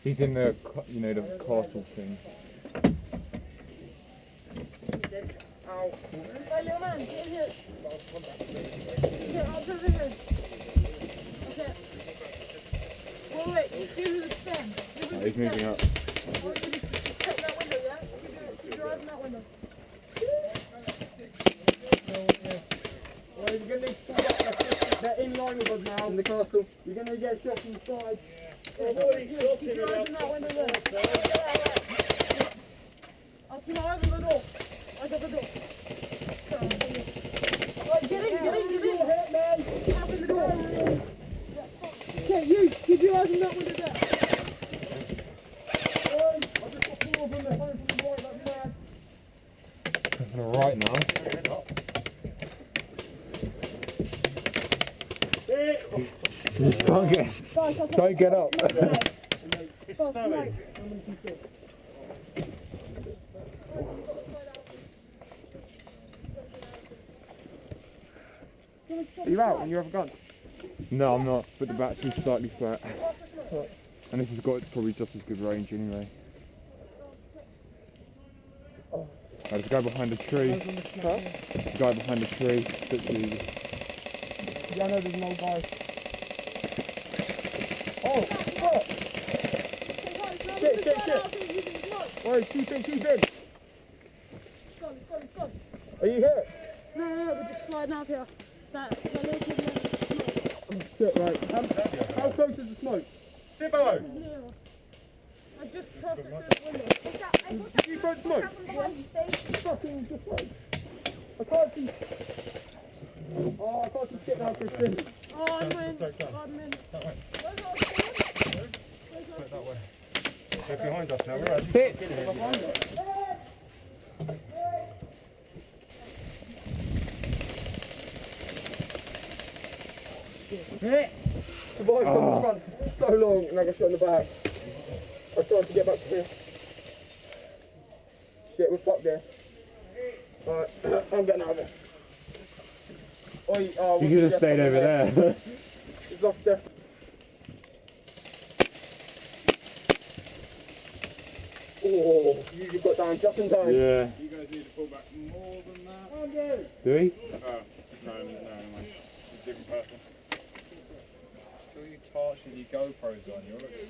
He's in the, you know, the castle thing. Ow. Hey, little man, get in here. Get up to the head. Okay. Wait, give me the stand. He's moving up. Take that window, yeah? Keep your eyes on that window. Well, you're going to need to start they're in line with us now. In the castle. You're going to get shot from the side. Keep your eyes on that window there. I'll keep my eyes on the door. I got the door. Right, get in. Open the door. Okay, you, keep your eyes on that window there. I just got four of them, they're coming from the right, like mad. From the right now. Don't get up. It's snowing. Are you out when you have a gun? No, I'm not, but the battery's slightly flat. And this has got probably just as good range anyway. There's a guy behind a tree. Huh? The guy behind a tree. Yeah, I know there's no guy. Oh, what? Shit. Alright, keep in. Go. Are you here? No, we're just sliding out here. That little kid smoke. Oh shit, right. How close is the smoke? Dibbo! I just crossed it through the window. Did you burn smoke? Fucking just like. I can't see. Oh, I can't see shit now for a spin. Oh, I'm in. That way. They're behind us now. We're actually Hit! Survived on the front so long and I got shot in the back. I was trying to get back to here. Shit, we're fucked there. Alright, I'm getting out of it. Oi, oh, You could have stayed over there. He's lost there. Oh, you just got down just in time. Yeah. You guys need to pull back more than that. Do we? No, it's a different person. Until you torch with your GoPros on, you'll look at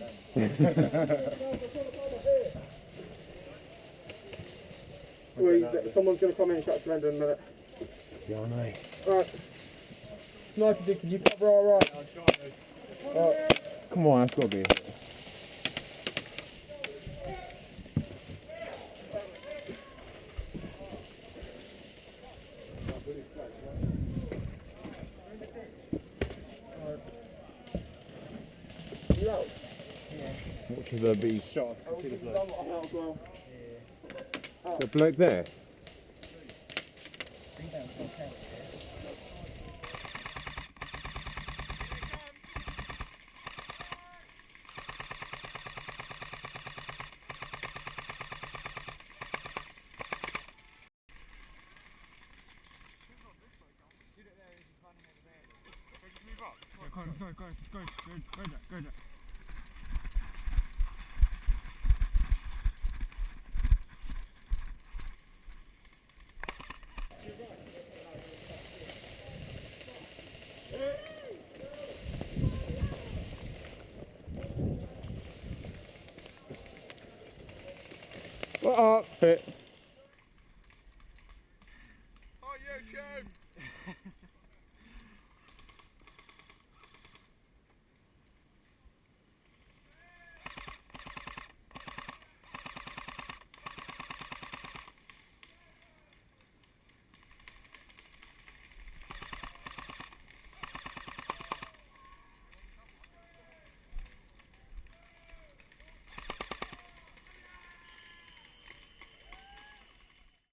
them. Someone's going to come in and shut surrender in a minute. Yeah, I know. Alright. Sniper dude, can you cover alright? Alright. Come on, that's got to be it. You out? What should there be? Shot. See the bloke. The bloke there? Go. Hit.